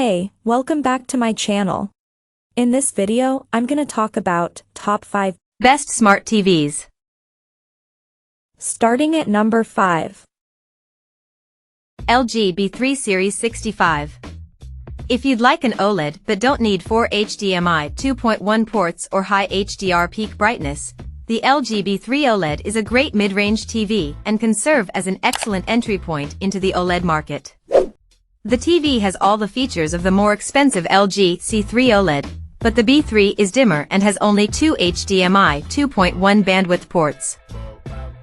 Hey, welcome back to my channel. In this video, I'm gonna talk about top 5 best smart TVs. Starting at number 5. LG B3 Series 65. If you'd like an OLED but don't need 4 HDMI 2.1 ports or high HDR peak brightness, the LG B3 OLED is a great mid-range TV and can serve as an excellent entry point into the OLED market. The TV has all the features of the more expensive LG C3 OLED, but the B3 is dimmer and has only 2 HDMI 2.1 bandwidth ports.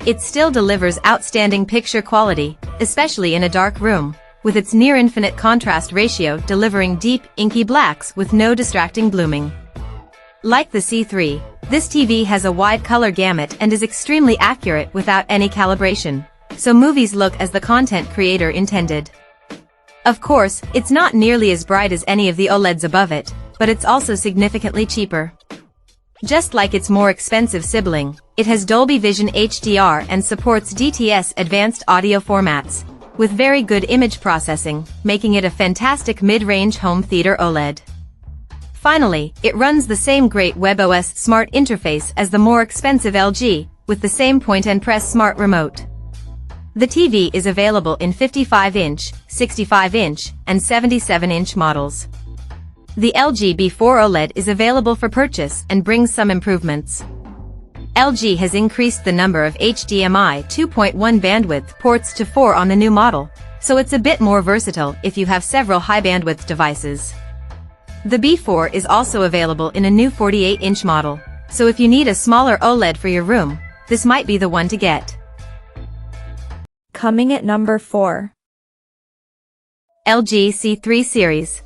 It still delivers outstanding picture quality, especially in a dark room, with its near-infinite contrast ratio delivering deep, inky blacks with no distracting blooming. Like the C3, this TV has a wide color gamut and is extremely accurate without any calibration, so movies look as the content creator intended. Of course, it's not nearly as bright as any of the OLEDs above it, but it's also significantly cheaper. Just like its more expensive sibling, it has Dolby Vision HDR and supports DTS advanced audio formats, with very good image processing, making it a fantastic mid-range home theater OLED. Finally, it runs the same great WebOS smart interface as the more expensive LG, with the same point-and-press smart remote. The TV is available in 55-inch, 65-inch, and 77-inch models. The LG B4 OLED is available for purchase and brings some improvements. LG has increased the number of HDMI 2.1 bandwidth ports to 4 on the new model, so it's a bit more versatile if you have several high-bandwidth devices. The B4 is also available in a new 48-inch model, so if you need a smaller OLED for your room, this might be the one to get. Coming at number 4. LG C3 Series.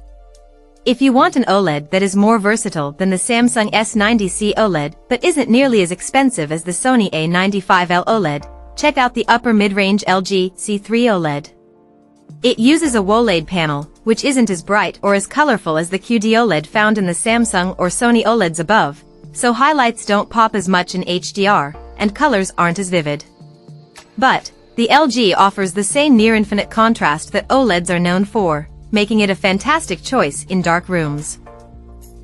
If you want an OLED that is more versatile than the Samsung S90C OLED but isn't nearly as expensive as the Sony A95L OLED, check out the upper mid-range LG C3 OLED. It uses a OLED panel, which isn't as bright or as colorful as the QD-OLED found in the Samsung or Sony OLEDs above, so highlights don't pop as much in HDR, and colors aren't as vivid. But the LG offers the same near-infinite contrast that OLEDs are known for, making it a fantastic choice in dark rooms.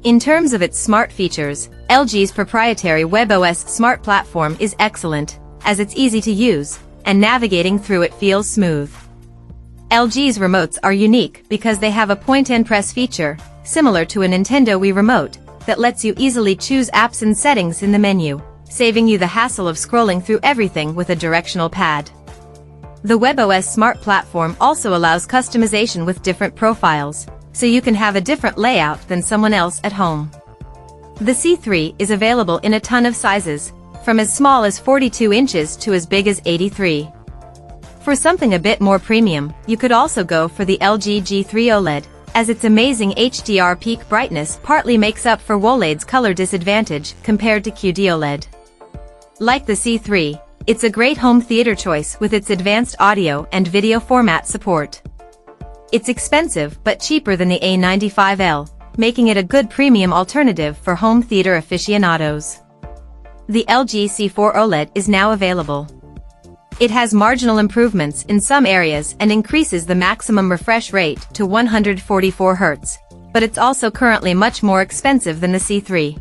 In terms of its smart features, LG's proprietary WebOS smart platform is excellent, as it's easy to use, and navigating through it feels smooth. LG's remotes are unique because they have a point-and-press feature, similar to a Nintendo Wii remote, that lets you easily choose apps and settings in the menu, saving you the hassle of scrolling through everything with a directional pad. The WebOS Smart Platform also allows customization with different profiles, so you can have a different layout than someone else at home. The C3 is available in a ton of sizes, from as small as 42 inches to as big as 83. For something a bit more premium, you could also go for the LG G3 OLED, as its amazing HDR peak brightness partly makes up for OLED's color disadvantage compared to QD-OLED. Like the C3, it's a great home theater choice with its advanced audio and video format support. It's expensive but cheaper than the A95L, making it a good premium alternative for home theater aficionados. The LG C4 OLED is now available. It has marginal improvements in some areas and increases the maximum refresh rate to 144 Hz, but it's also currently much more expensive than the C3.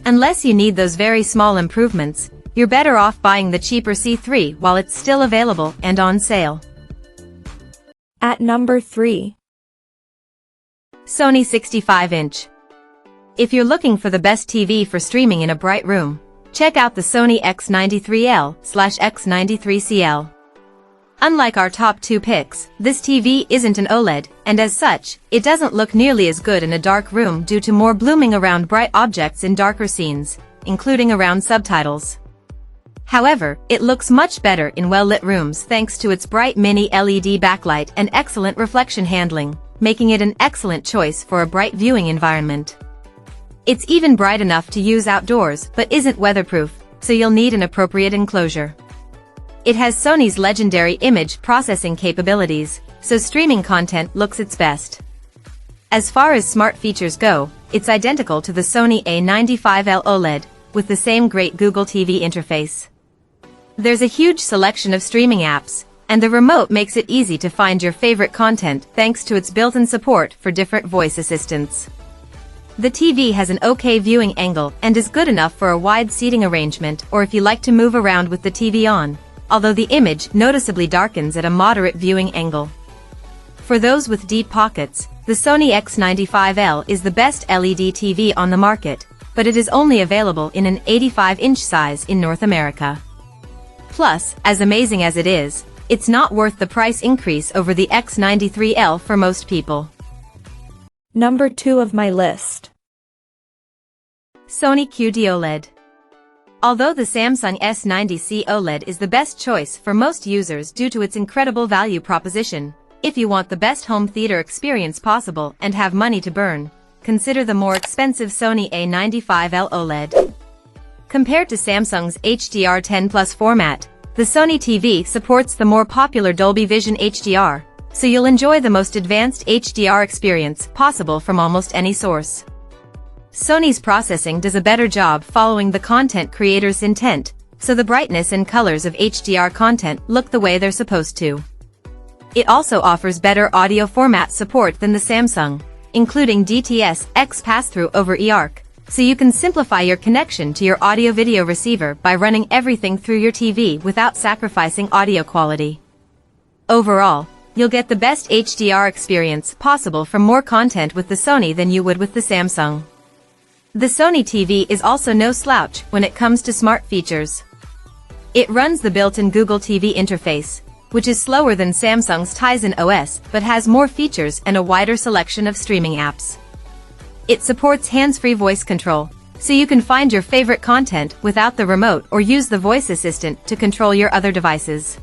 Unless you need those very small improvements, you're better off buying the cheaper C3 while it's still available and on sale. At number 3. Sony 65-inch. If you're looking for the best TV for streaming in a bright room, check out the Sony X93L/X93CL. Unlike our top 2 picks, this TV isn't an OLED, and as such, it doesn't look nearly as good in a dark room due to more blooming around bright objects in darker scenes, including around subtitles. However, it looks much better in well-lit rooms thanks to its bright mini LED backlight and excellent reflection handling, making it an excellent choice for a bright viewing environment. It's even bright enough to use outdoors but isn't weatherproof, so you'll need an appropriate enclosure. It has Sony's legendary image processing capabilities, so streaming content looks its best. As far as smart features go, it's identical to the Sony A95L OLED, with the same great Google TV interface. There's a huge selection of streaming apps, and the remote makes it easy to find your favorite content thanks to its built-in support for different voice assistants. The TV has an okay viewing angle and is good enough for a wide seating arrangement or if you like to move around with the TV on, although the image noticeably darkens at a moderate viewing angle. For those with deep pockets, the Sony X95L is the best LED TV on the market, but it is only available in an 85-inch size in North America. Plus, as amazing as it is, it's not worth the price increase over the X93L for most people. Number 2 of my list. Sony QD-OLED. Although the Samsung S90C OLED is the best choice for most users due to its incredible value proposition, if you want the best home theater experience possible and have money to burn, consider the more expensive Sony A95L OLED. Compared to Samsung's HDR10 Plus format, the Sony TV supports the more popular Dolby Vision HDR, so you'll enjoy the most advanced HDR experience possible from almost any source. Sony's processing does a better job following the content creator's intent, so the brightness and colors of HDR content look the way they're supposed to. It also offers better audio format support than the Samsung, including DTS-X pass-through over eARC, so you can simplify your connection to your audio-video receiver by running everything through your TV without sacrificing audio quality. Overall, you'll get the best HDR experience possible from more content with the Sony than you would with the Samsung. The Sony TV is also no slouch when it comes to smart features. It runs the built-in Google TV interface, which is slower than Samsung's Tizen OS but has more features and a wider selection of streaming apps. It supports hands-free voice control, so you can find your favorite content without the remote or use the voice assistant to control your other devices.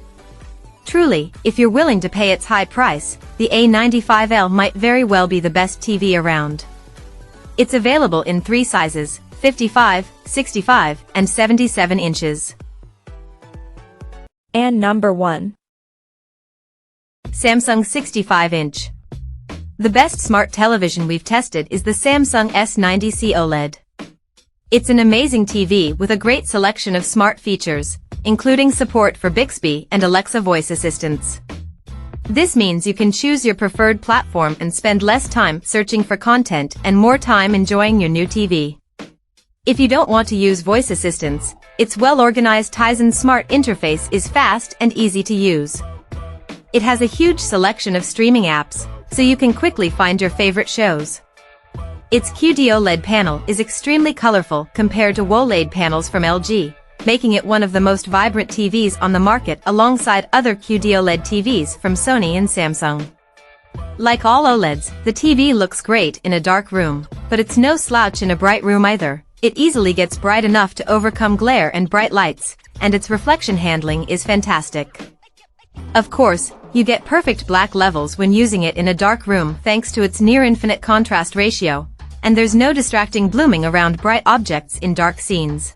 Truly, if you're willing to pay its high price, the A95L might very well be the best TV around. It's available in 3 sizes, 55, 65, and 77 inches. And number 1. Samsung 65-inch. The best smart television we've tested is the Samsung S90C OLED. It's an amazing TV with a great selection of smart features, including support for Bixby and Alexa voice assistants. This means you can choose your preferred platform and spend less time searching for content and more time enjoying your new TV. If you don't want to use voice assistants, its well-organized Tizen Smart interface is fast and easy to use. It has a huge selection of streaming apps, so you can quickly find your favorite shows. Its QD-OLED panel is extremely colorful compared to OLED panels from LG, making it one of the most vibrant TVs on the market alongside other QD-OLED TVs from Sony and Samsung. Like all OLEDs, the TV looks great in a dark room, but it's no slouch in a bright room either. It easily gets bright enough to overcome glare and bright lights, and its reflection handling is fantastic. Of course, you get perfect black levels when using it in a dark room thanks to its near-infinite contrast ratio, and there's no distracting blooming around bright objects in dark scenes.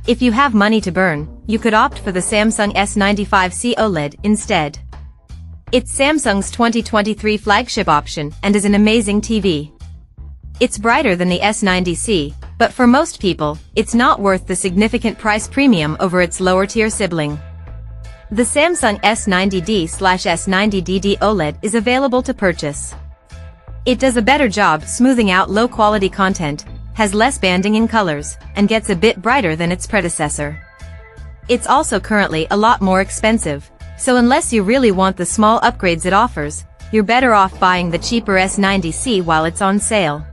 If you have money to burn, you could opt for the Samsung S95C OLED instead. It's Samsung's 2023 flagship option and is an amazing TV. It's brighter than the S90C, but for most people, it's not worth the significant price premium over its lower-tier sibling. The Samsung S90D/S90DD OLED is available to purchase. It does a better job smoothing out low-quality content, has less banding in colors, and gets a bit brighter than its predecessor. It's also currently a lot more expensive, so unless you really want the small upgrades it offers, you're better off buying the cheaper S90C while it's on sale.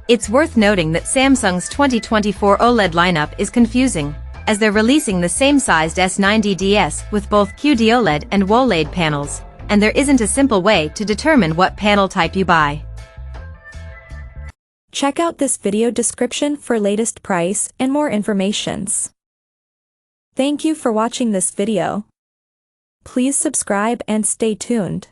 It's worth noting that Samsung's 2024 OLED lineup is confusing, as they're releasing the same-sized S90DS with both QD-OLED and OLED panels, and there isn't a simple way to determine what panel type you buy. Check out this video description for latest price and more informations. Thank you for watching this video. Please subscribe and stay tuned.